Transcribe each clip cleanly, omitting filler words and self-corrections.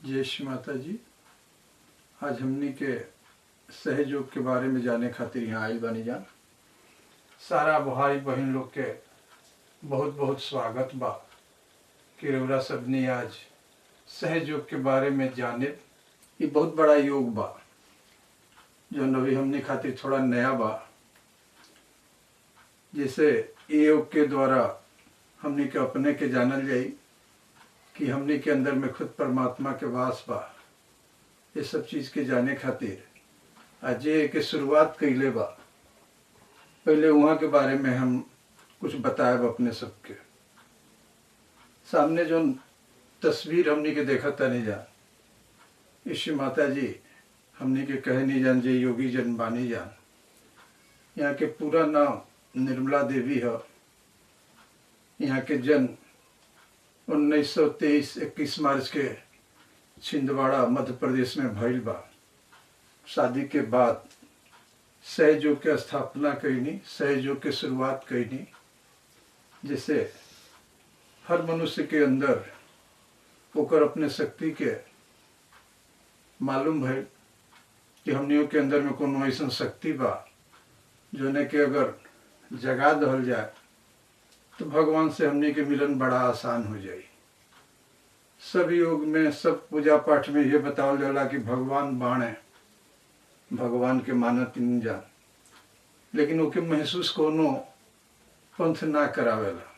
जय श्री माता जी। आज हमनी के सहयोग के बारे में जाने खातिर यहाँ आयल बानी जान। सारा भाई बहन लोग के बहुत बहुत स्वागत बा कि रउरा सबने आज सहयोग के बारे में जाने। ये बहुत बड़ा योग बा जो अभी हमने खातिर थोड़ा नया बा। जैसे ये योग के द्वारा हमने के अपने के जानल जाई कि हमने के अंदर में खुद परमात्मा के वास बा। ये सब चीज़ के जाने खातिर आज ये के शुरुआत कइले बा। पहले वहाँ के बारे में हम कुछ बताएब अपने सबके सामने। जो तस्वीर हमने के देखा तनी जान, ईश्वरी माता जी हमने के कहे नहीं जान, जे योगी जन बानी जान। यहाँ के पूरा नाम निर्मला देवी है। यहाँ के जन्म 1923 21 मार्च के छिंदवाड़ा मध्य प्रदेश में भइल बा। शादी के बाद सहयोग के स्थापना कईनी, सहयोग के शुरुआत कईनी। जिससे हर मनुष्य के अंदर होकर अपने शक्ति के मालूम है कि हमनियों के अंदर में कोनो ऐसा शक्ति बा जोने के अगर जगा दहल जाए तो भगवान से हमने के मिलन बड़ा आसान हो जाए। सब योग में, सब पूजा पाठ में ये बतावल जाला कि भगवान बाणे, भगवान के मानत नहीं जान, लेकिन ओके महसूस कोनो पंथ ना करावेला।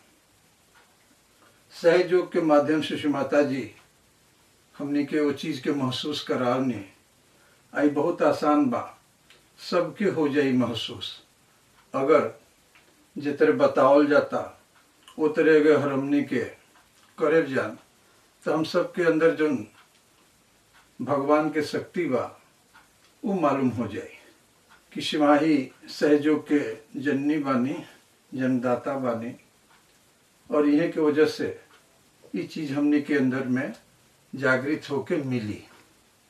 सहयोग के माध्यम से श्री माता जी हमने के वो चीज़ के महसूस करावनी आई बहुत आसान बा। सबके हो जाई महसूस अगर जितने बतावल जाता उतरे अगर हमने के करे जान तो हम सब के अंदर जो भगवान के शक्ति बा वो मालूम हो जाए कि शिवाही सहयोग के जननी बानी, जन्मदाता बानी। और यह के वजह से ये चीज़ हमने के अंदर में जागृत होके मिली।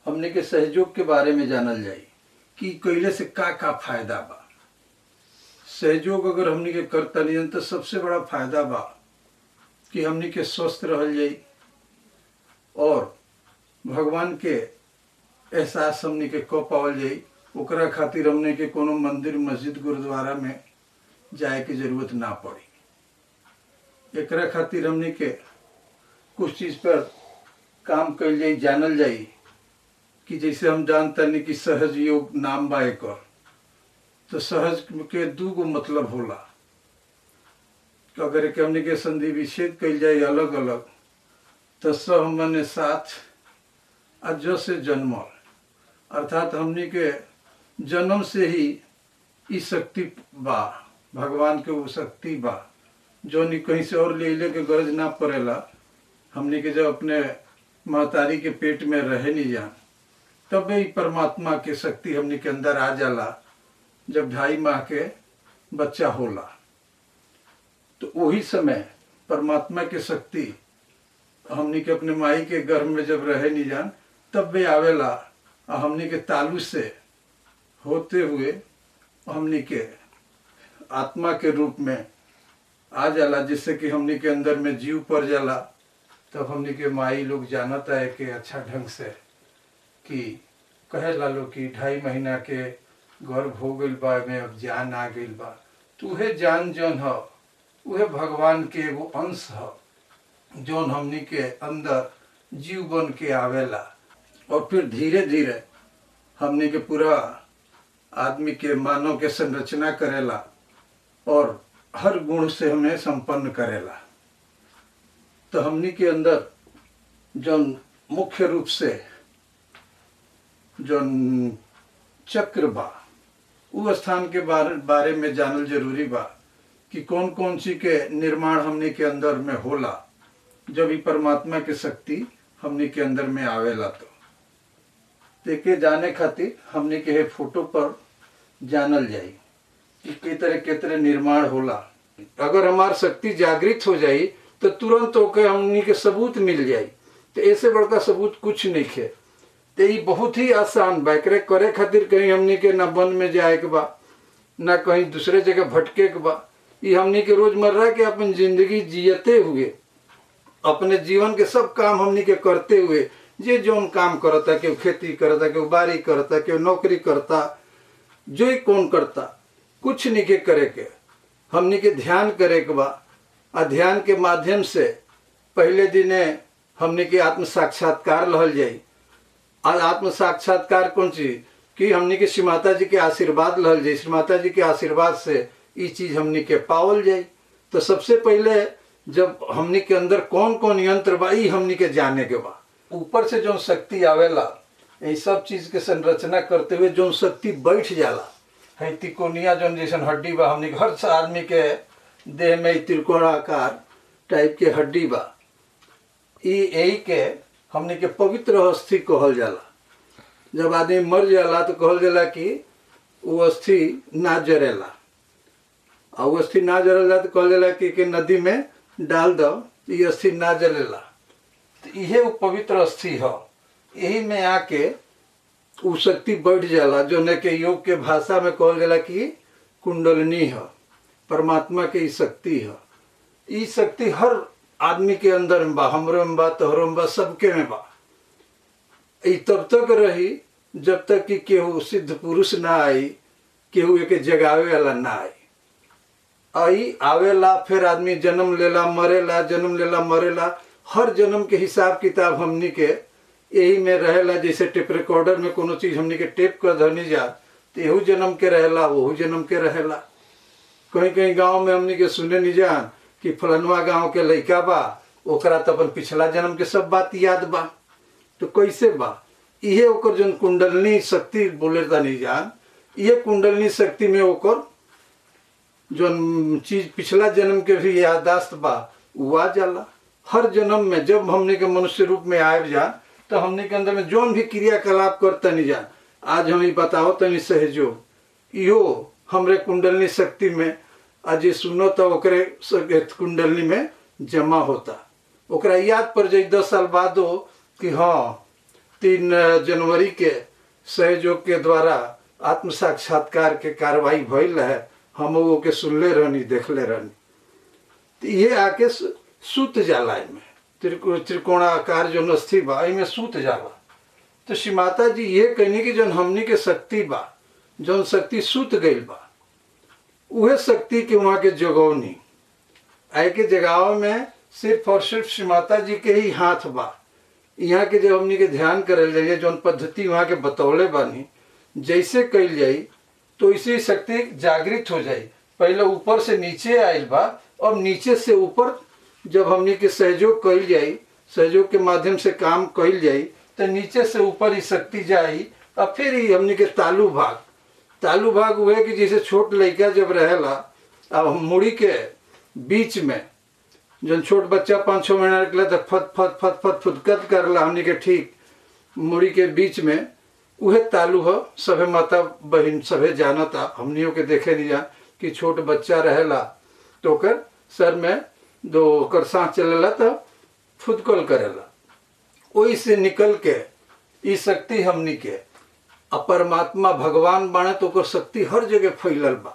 हमने के सहयोग के बारे में जानल जाए कि कैले से का फायदा बा। सहयोग अगर हमने के करतनी तो सबसे बड़ा फायदा बा कि हमने के स्वस्थ रहल जाई और भगवान के एहसास हमने के को पावल जाई। ओकरा खातिर हमने के कोनो मंदिर, मस्जिद, गुरुद्वारा में जाए की जरूरत ना पड़ी। एकरा खातिर हमने के कुछ चीज़ पर काम कइल जाई, जानल जाई कि जैसे हम जानता नहीं कि सहज योग नाम बा एकर, तो सहज के दूगो मतलब होला। तो अगर एक हमने के संधि विच्छेद कइल जाए अलग अलग तो सह मने साथ अज से जन्मल, अर्थात हमने के जन्म से ही ई शक्ति बा, भगवान के वो शक्ति बा जो नहीं कहीं से और ले के गरज ना पड़ेला। हमने के जब अपने महतारी के पेट में रहे नहीं जान तब ही परमात्मा के शक्ति हमने के अंदर आ जाला। जब 2.5 माह के बच्चा होला तो वही समय परमात्मा के शक्ति हमने के अपने माई के गर्भ में जब रहे नहीं जान तब भी आवेला। हमने के तालु से होते हुए हमने के आत्मा के रूप में आ जाला, जिससे कि हमने के अंदर में जीव पड़ जाला। तब हमने के माई लोग जानता है कि अच्छा ढंग से कि कहे लालो कि 2.5 महीना के गर्भ हो गई बा में अब जान आ गई बा। तो वह जान जौन है वह भगवान के एगो अंश है जौन हमनी के अंदर जीव बन के आवेला। और फिर धीरे धीरे हमनी के पूरा आदमी के मानव के संरचना करेला और हर गुण से हमें संपन्न करेला। तो हमनी के अंदर जौन मुख्य रूप से जौन चक्र बा वो स्थान के बारे में जानल जरूरी बा कि कौन कौन सी के निर्माण हमने के अंदर में होला जब ही परमात्मा के शक्ति हमने के अंदर में आवेला। तो देखे जाने खातिर हमने के फोटो पर जानल जाई कि के तरह निर्माण होला। अगर हमार शक्ति जागृत हो जाई तो तुरंत होके हमने के सबूत मिल जाई। तो ऐसे बड़का सबूत कुछ नहीं है। तो ये बहुत ही आसान बा। एकरे करे खातिर कहीं हमनी के ना वन में जाए के बा, ना कहीं दूसरे जगह भटके के बा। ये हमनी के रोजमर्रा के अपन जिंदगी जियते हुए अपने जीवन के सब काम हमनी के करते हुए जे जौन काम करता, केहू खेती करता, केहू बारी करता, केहू नौकरी करता, जो ही कौन करता, कुछ नहीं के करे के, हमनी के ध्यान करे के बा। आ ध्यान के माध्यम से पहले दिने हमनी के आत्म साक्षात्कार लहल जाई। आज आत्म साक्षात्कार कौन चीज कि हमनी के श्री माता जी के आशीर्वाद लहल जाई। श्री माता जी के आशीर्वाद से ये चीज हमनी के पावल जाई। तो सबसे पहले जब हमनी के अंदर कौन कौन यंत्र बा ई हमनी के जाने के बा। ऊपर से जो शक्ति आवेला ये सब चीज के संरचना करते हुए जो शक्ति बैठ जाला है तिकोनिया जो जैसन हड्डी बा, हमनी के हर आदमी के देह में त्रिकोणाकार टाइप के हड्डी बा। यही के हमनी के पवित्र अस्थि कहल जाला। जब आदमी मर जाला तो कहल जाला कि वो अस्थि ना जरेला, और वो अस्थि ना जरेला तो कहल जाला कि नदी में डाल दो, ये अस्थि ना जलेला। तो यही वो पवित्र अस्थि है। यही में आके वो शक्ति बैठ जाला जो ने के योग के भाषा में कहल जाला कि कुंडलिनी है, परमात्मा के ई शक्ति है। ई शक्ति हर आदमी के अंदर में बा, हमरो में बा, तोहरो में बा, सबके में बा। ई तब तक रही जब तक कि केहू सिद्ध पुरुष ना आई, केहू एक जगावे वाला ना आई। आई आवेला, फिर आदमी जन्म लेला मरेला, जन्म लेला मरेला। हर जन्म के हिसाब किताब हमनी के यही में रहेला। जैसे टेप रिकॉर्डर में कोनो चीज हमनी के टेप कर धनी जा तो एहू जन्म के रहेला, वहू जन्म के रहेला। कहीं कहीं गांव में हमनी के सुने नहीं जान कि फलनवा गांव के लड़का बा, ओकरा तो अपन पिछला जन्म के सब बात याद बा। तो कैसे बा? इहे ओकर जन कुंडलिनी शक्ति बोले नहीं जान, ये कुंडलिनी शक्ति में ओकर जो चीज पिछला जन्म के भी यादाश्त बा वो आ जाला। हर जन्म में जब हमने के मनुष्य रूप में आए जा तो हमने के अंदर में जोन भी क्रियाकलाप करता नहीं जान, आज हम ये बताओ तनी सहयोग इहो हमरे कुंडलिनी शक्ति में आज ये सुनो तो ओकरे कुंडलिनी में जमा होता। ओकरा याद पर जाई 10 साल बाद हो कि हाँ 3 जनवरी के सहयोग के द्वारा आत्म साक्षात्कार के कार्रवाई भइल है, हम वो के सुनले रहनी, देखले रहनी। तो ये आके सूत जाला में त्रिकोणाकार जो अस्थि बा में सूत जाला। तो श्री माता जी ये कहनी कि जौन हमनी के शक्ति बा, जौन शक्ति सूत गईल बा, उहे शक्ति के वहाँ के जगौनी आए के जगाव में सिर्फ और सिर्फ श्री माता जी के ही हाथ बा। यहाँ के जब हमनी के ध्यान करल जाइए जौन पद्धति वहाँ के बतौले बानी, जैसे कईल जाई तो इसी शक्ति जागृत हो जाई। पहले ऊपर से नीचे आयल बा, और नीचे से ऊपर जब हमनी के सहयोग कईल जाई, सहयोग के माध्यम से काम कईल जाई तो नीचे से ऊपर ही शक्ति जाई। और फिर ही हमनी के तालू भाग हुए कि जैसे छोट लड़का जब रहेला, अब मुड़ी के बीच में जब छोट बच्चा 5-6 महीना निकले तो फत फत फत फत फुदकत करला हमनी के ठीक मुड़ी के बीच में, उहे तालू हो। सभे माता बहन सभे जानता, हमनियों के देखे नहीं जा कि छोट बच्चा रहेला तो ओकर सर में दो ओकर सांस चलेला तो फुदकल करेला। ओई से निकल के ई शक्ति हमनी के परमात्मा भगवान बाणे तो ओकर शक्ति हर जगह फैलल बा।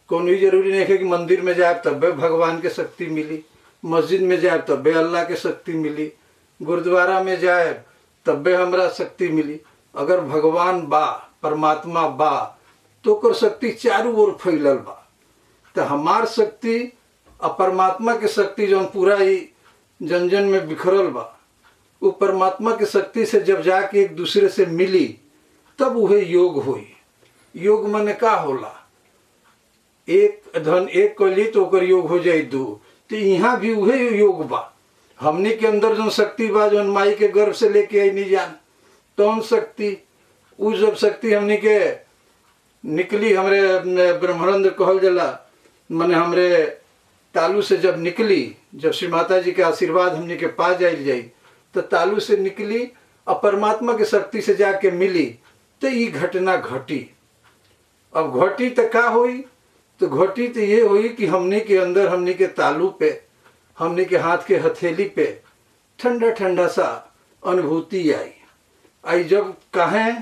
कोनो जरूरी नहीं है कि मंदिर में जाए तबे भगवान के शक्ति मिली, मस्जिद में जाए तबे अल्लाह के शक्ति मिली, गुरुद्वारा में जाए तबे हमरा शक्ति मिली। अगर भगवान बा, परमात्मा बा तो ओकर शक्ति चारों ओर फैलल बा। तो हमार शक्ति और परमात्मा के शक्ति जो पूरा ही जन जन में बिखरल बा, वो परमात्मा के शक्ति से जब जाके एक दूसरे से मिली तब वह योग हुई। योग माने का होला? एक धन एक कली तो ओकर योग हो जाए 2। तो यहाँ भी वही योग बा। हमने के अंदर जो शक्ति बा, जो माई के गर्भ से लेके आई नहीं जान तौन शक्ति, वो जब शक्ति हमने के निकली, हमरे ब्रह्मानंद कहल जाला, माने हमरे तालू से जब निकली, जब श्री माता जी के आशीर्वाद हमने के पा जाई तो तालू से निकली और परमात्मा के शक्ति से जाके मिली तो ये घटना घटी। अब घटी तो क्या हुई? तो घटी तो ये हुई कि हमने के अंदर, हमने के तालू पे, हमने के हाथ के हथेली पे ठंडा ठंडा सा अनुभूति आई। जब कहें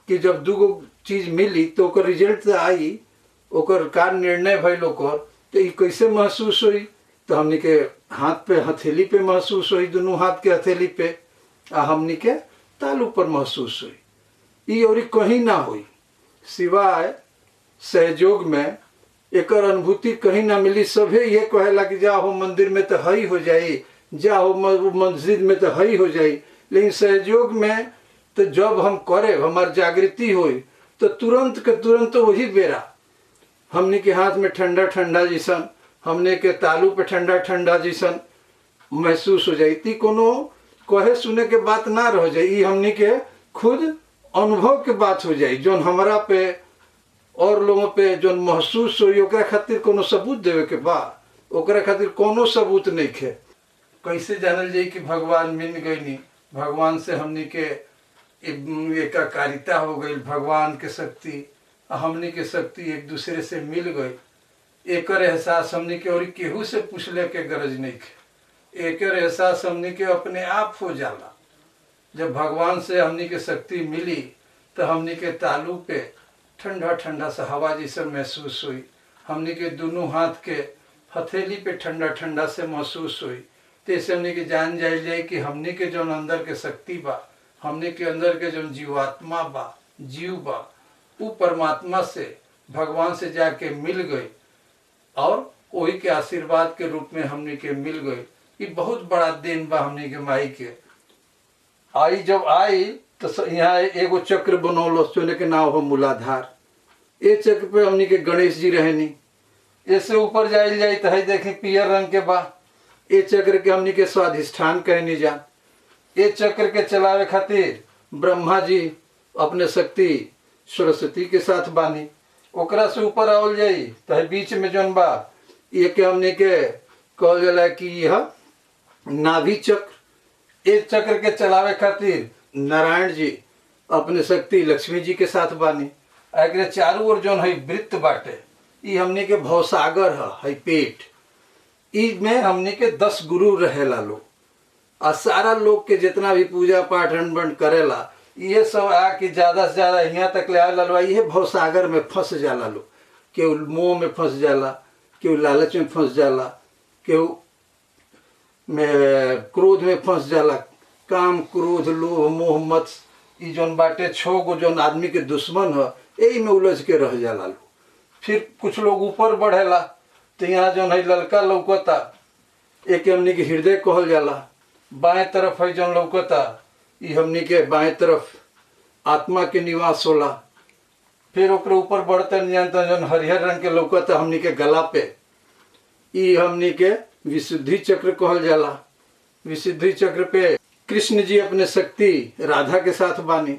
कि जब 2 चीज मिली तो ओकर रिजल्ट तो आई, ओकर का निर्णय भइल ओकर, तो ये कैसे महसूस हुई? तो हमने के हाथ पे हथेली पे महसूस हुई, दोनों हाथ के हथेली पे। हमने के तालू पर महसूस हुई। ई और कहीं ना हुई, सिवाय सहयोग में एकर अनुभूति कहीं ना मिली। सभे ये कहेला कि जाओ मंदिर में तो हई हो जाई, जाओ मस्जिद में तो हई हो जाई, लेकिन सहयोग में तो जब हम करे हमार जागृति हुई तो तुरंत के तुरंत वही बेरा हमने के हाथ में ठंडा ठंडा जैसन, हमने के तालू पे ठंडा ठंडा जैसन महसूस हो जाई। ती कोनो कहे सुने के बात ना रह जाई, हमने के खुद अनुभव के बात हो जाई, जो हमारा पे और लोगों पे जो महसूस हो। ओकरा खातिर कोनो सबूत देवे के बा, ओकरा खातिर कोनो सबूत नहीं खे। कैसे जानल जाई कि भगवान मिल गई? भगवान से हमने के एकाकारिता हो गई, भगवान के शक्ति हमने के शक्ति एक दूसरे से मिल गई। एकर एहसास हमने के और केहू से पूछले के गरज नहीं खे। एकर एहसास हमने के अपने आप हो जाला। जब भगवान से हमने के शक्ति मिली तो हमने के तालू पे ठंडा ठंडा सा हवा जैसा महसूस हुई। हमने के दोनों हाथ के हथेली पे ठंडा ठंडा से महसूस हुई। तैसे हमने के जान जाए कि हमने के जो अंदर के शक्ति बा, हमने के अंदर के जो जीवात्मा बा, जीव बा, वो परमात्मा से भगवान से जाके मिल गई और वही के आशीर्वाद के रूप में हमने के मिल गई। ये बहुत बड़ा देन बा हमने के माई के। आई जब आई तो यहाँ एगो चक्र बनौलो, सोने के नाम हो मूलाधार। ये चक्र पे हमने के गणेश जी रहनी। इससे ऊपर जाइल जाए तो है देखें पियर रंग के बा। ये चक्र के हमने के स्वाधिष्ठान कहनी जान। ये चक्र के चलावे खातिर ब्रह्मा जी अपने शक्ति सरस्वती के साथ बानी। ओकरा से ऊपर आवल जाई तो है बीच में जौन बा ये के हमने के कहल जाला कि यह नाभि चक्र। एक चक्र के चलावे खातिर नारायण जी अपने शक्ति लक्ष्मी जी के साथ बानी। एकरे चारों ओर जौन है वृत्त बाटे, ये हमने के भवसागर है पेट। ई में हमने के 10 गुरु रहेला लोग, और सारा लोग के जितना भी पूजा पाठ बंड करेला ये सब आके ज्यादा से ज्यादा यहाँ तक ले आला। ये भवसागर में फंस जाला लोग। केहू मोह में फंस जाला, केहू लालच में फंस जाला, केहू में क्रोध में फंस जाला। काम क्रोध लोभ मोह मत ई जौन बाटे 6 गो जौन आदमी के दुश्मन है, यही में उलझ के रह जाला लोग। फिर कुछ लोग ऊपर बढ़ेला तो यहाँ जौन है ललका लौकता, एक हमने के हृदय कहल जाला। बाएं तरफ है जौन लौकता, ये हमने के बाएं तरफ आत्मा के निवास होला। फिर ओकरे ऊपर बढ़ते जानता जौन हरिहर रंग के लौकता हमने के गला पे, ये हमने के विशुद्धि चक्र कहल जाला। विशुद्धि चक्र पे कृष्ण जी अपने शक्ति राधा के साथ बानी।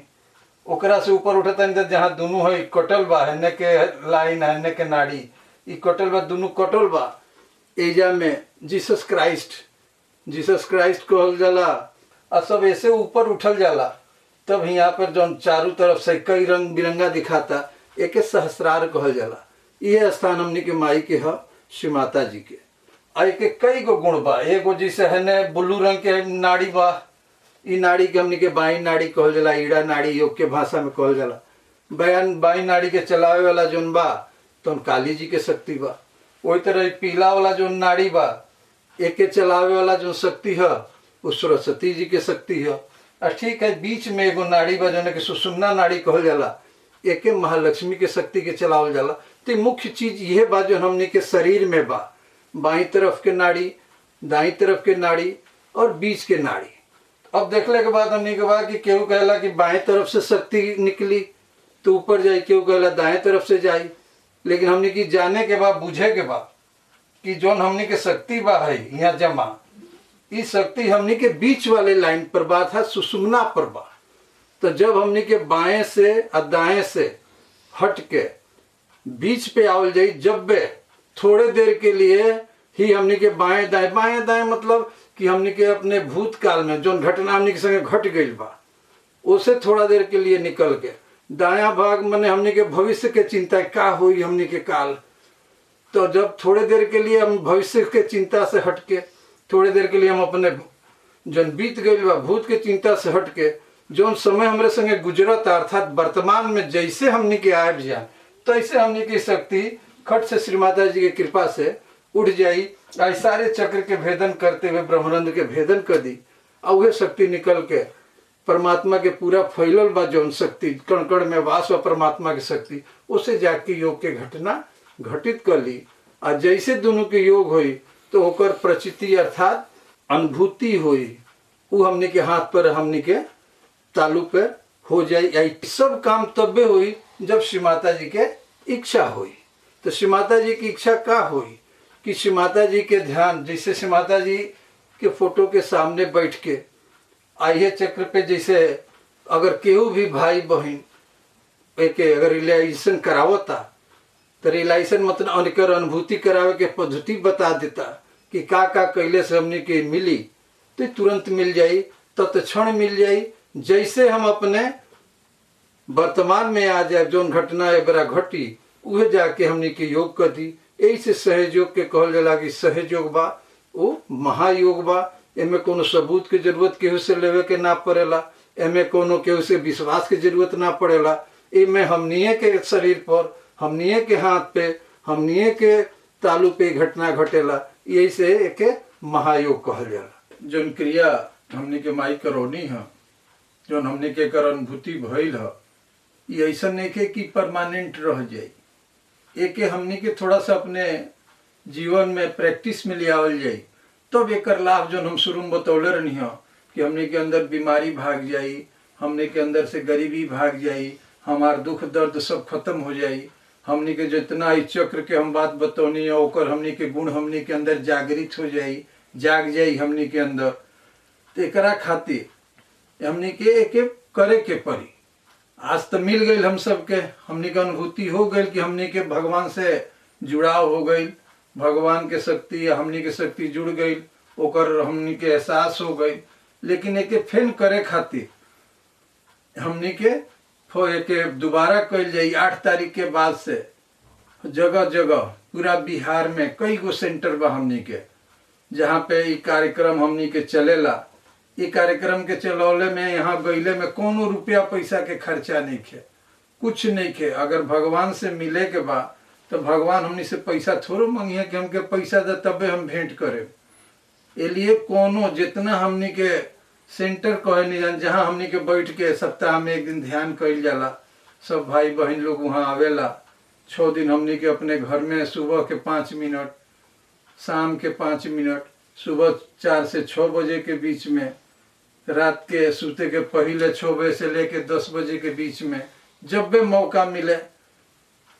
ओकरा से ऊपर उठता जहाँ दोनों है कटल बा, हेने के लाइन हेने के नाड़ी, ये कटल बा, दोनों कटल बा। एजा में जीसस क्राइस्ट कहल जाला। और सब ऐसे ऊपर उठल जाला तब यहाँ पर जो चारों तरफ से कई रंग बिरंगा दिखाता, एक सहस्रार कहल जाला। यह स्थान हमने के माई के है श्री माता जी के। और एक कई गो गुण बा। एगो जैसे है ने ब्लू रंग के नाड़ी बा, ई नाड़ी के हमने के बाई नाड़ी कहल जाला, ईड़ा नाड़ी योग के भाषा में कहल जाला। बाई नाड़ी के चलावे वाला जोन बा तो काली जी के शक्ति बा। वही तरह पीला वाला जो नाड़ी बा, एक के चलावे वाला जो शक्ति है वो सरस्वती जी के शक्ति है। और ठीक है, बीच में एगो नाड़ी बा जो के सुषुम्ना नाड़ी कहल जाला, एक महालक्ष्मी के शक्ति के चलावल जाला। तो मुख्य चीज यह बा जो हमने के शरीर में बा, बाई तरफ के नाड़ी, दाई तरफ के नाड़ी और बीच के नाड़ी। अब देखने के बाद हमने के बाद कि केहू कहला कि बाएं तरफ से शक्ति निकली तो ऊपर जाई, केहू कहला दाएं तरफ से जाई। लेकिन हमने की जाने के बाद बुझे के बाद कि जो हमने के शक्ति बा है यहाँ जमा, इस शक्ति हमने के बीच वाले लाइन पर बा था, सुषुम्ना पर बा। तो जब हमने के बाएं से और दाएं से हट के बीच पे आवल जाई, जब बे थोड़े देर के लिए ही हमने के बाएं दाएं मतलब कि हमने के अपने भूतकाल में जो घटना हमने के संगे घट गई बा, उसे थोड़ा देर के लिए निकल के दायां भाग मने हमने के भविष्य के चिंता का हुई हमने के काल। तो जब थोड़े देर के लिए हम भविष्य के चिंता से हट के थोड़े देर के लिए हम अपने जन बीत गई बा भूत के चिंता से हट के जो समय हमारे संगे गुजरत अर्थात वर्तमान में जैसे हमने के आए जाए तो ऐसे हमने की शक्ति खट से श्री माता जी की कृपा से उठ जाई। आई सारे चक्र के भेदन करते हुए ब्रह्मानंद के भेदन कर दी और वह शक्ति निकल के परमात्मा के पूरा फैलल बा जौन शक्ति कण कण में वास बा परमात्मा की शक्ति, उसे जाके योग के घटना घटित कर ली। और जैसे दोनों के योग हुई तो होकर प्रचिति अर्थात अनुभूति हुई, वो हमने के हाथ पर हमने के तालु पे हो जाए। सब काम तब्बे हुई जब श्री माता जी के इच्छा हुई। तो श्री माता जी की इच्छा का हुई कि श्री माता जी के ध्यान, जैसे श्री माता जी के फोटो के सामने बैठ के आइए चक्र पे, जैसे अगर केहू भी भाई बहन एक अगर रियलाइजेशन करावता तो रियलाइजेशन मतलब अनकर अनुभूति करावे के पद्धति बता देता कि का कैले से हमने के मिली, तो तुरंत मिल जाई, तत्क्षण मिल जाई। जैसे हम अपने वर्तमान में आ जाए जो घटना एक बार घटी उहे जाके हमने के योग कर दी। यही से सहयोग के कहल जाला कि सहयोग बा वो महायोग बा। एमे कोनो सबूत के जरूरत केहू से लेवे के ना पड़ेला, एमे कोनो केहू से विश्वास के जरूरत ना पड़ेला। एमे हमनिए के शरीर पर, हमनिए के हाथ पे, हमनिए के तालु पे घटना घटेला। यही से एक महायोग कहल जाला। जौन क्रिया हमने के माई करौनी है, जौन हमने के कर अनुभूति भइल है, ये ऐसा नहीं के कि परमानेंट रह जाए। एक हमने के थोड़ा सा अपने जीवन में प्रैक्टिस में ले आवल जाए, तब एक लाभ जो हम शुरू में बतौले रहनी हो कि हमने के अंदर बीमारी भाग जाई, हमने के अंदर से गरीबी भाग जाई, हमार दुख दर्द सब खत्म हो जाई। हमने के जितना इस चक्र के हम बात बतौनी है ओकर हमने के गुण हमने के अंदर जागृत हो जाई, जाग जाई हमने के अंदर। तो एकरा खातिर हमने के एक करे के पड़ी। आज तो मिल गई हम सबके, हमने के अनुभूति हो गई कि हमने के भगवान से जुड़ाव हो गई, भगवान के शक्ति हमने के शक्ति जुड़ गई, ओकर हमने के एहसास हो गई। लेकिन एक फेन करे खातिर हमने के दोबारा कल जाई। 8 तारीख के बाद से जगह जगह पूरा बिहार में कई गो सेंटर बा हमने के, जहाँ पे ये कार्यक्रम हमने के चलेला। ये कार्यक्रम के चलौले में यहाँ गईले में कोनो रुपया पैसा के खर्चा नहीं खे, कुछ नहीं खे। अगर भगवान से मिले के बा तो भगवान हमनी से पैसा थोड़ो मांगिए कि हमके पैसा दे तबे हम भेंट करे। ए लिए कोनो जितना हमनी के सेंटर कहे नहीं जान, जहाँ हमनी के बैठ के सप्ताह में एक दिन ध्यान कइल जाला, सब भाई बहन लोग वहाँ आवेला। 6 दिन हमनी के अपने घर में सुबह के 5 मिनट, शाम के 5 मिनट, सुबह 4 से 6 बजे के बीच में, रात के सूते के पहले 6 बजे से लेके 10 बजे के बीच में, जब भी मौका मिले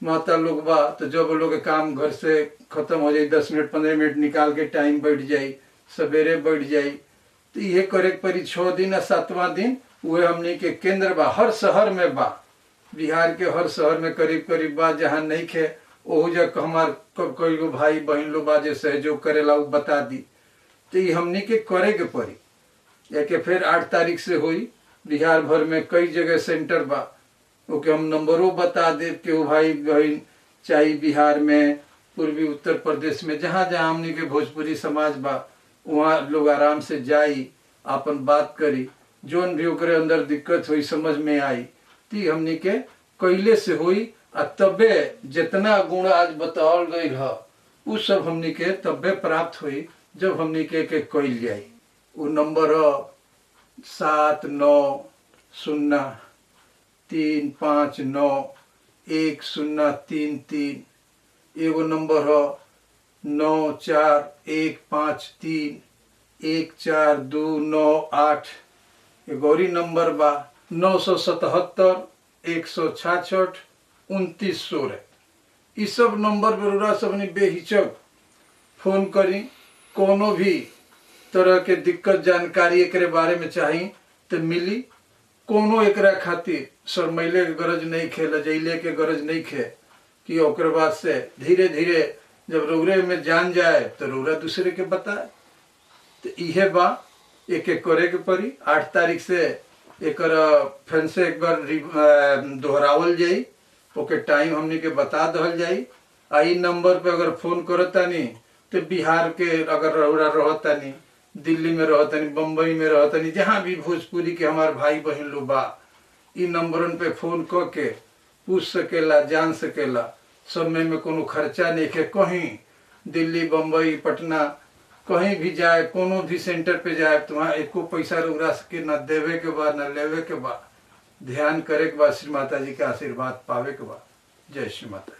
माता लोग बा तो जब लोग काम घर से खत्म हो जाए 10 मिनट 15 मिनट निकाल के टाइम बैठ जाए, सवेरे बैठ जाए। तो ये करे परी 6 दिन और 7वां दिन वह हमने के केंद्र बा, हर शहर में बा, बिहार के हर शहर में करीब करीब बा। जहाँ नहीं खे ओहू जग हमार कोई गो भाई बहन लोग बा जे सहयोग करेला वो बता दी। तो ये हमने के करे के पड़ी। एक फिर 8 तारीख से हुई बिहार भर में कई जगह सेंटर बा, ओके हम नंबरों बता दे कि वो भाई बहन चाहे बिहार में, पूर्वी उत्तर प्रदेश में, जहाँ जहाँ हमने के भोजपुरी समाज बा वहाँ लोग आराम से जाई, अपन बात करी, जोन भी ओकरे अंदर दिक्कत हुई समझ में आई ती हमने के कैले से हुई। आ तबे जितना गुण आज बतावल गई है वो सब हमने के तबे प्राप्त हुई जब हमने के कैल जाई। वो नंबर 7935910333, एगो नंबर है 9415314298, एगो और नंबर बा 977 166 2916। ये सब नंबर पर सबने बेहिचक फोन करी। कोनो भी तरह के दिक्कत जानकारी एकरे बारे में चाही तो मिली। कोनो एकरा खातिर शर्मैले के गरज नहीं खे, लजैले के गरज नहीं खे कि ओकर बाद से धीरे धीरे जब रौरे में जान जाए तो रौरा दूसरे के बताए। तो इहे बा एक एक करे के पड़ी। 8 तारीख से एक फिर से एक बार दोहरावल जाई, ओके टाइम हमने के बता दहल जाई। आई नंबर पे अगर फोन करता नहीं तो बिहार के अगर रौरा रहता नहीं, दिल्ली में रहता नहीं, बम्बई में रहता नहीं, जहाँ भी भोजपुरी के हमारे भाई बहन लोग बा, इन नंबरन पे फोन करके पूछ सकेला, जान सकेला। सब में कोनो खर्चा नहीं है। कहीं दिल्ली, बम्बई, पटना कहीं भी जाए, कोनो भी सेंटर पे जाए तो वहाँ एको पैसा रउरा के न देवे के बा न लेवे के बा, ध्यान करे के बा, श्री माता जी के आशीर्वाद पावे के बा। जय श्री माता।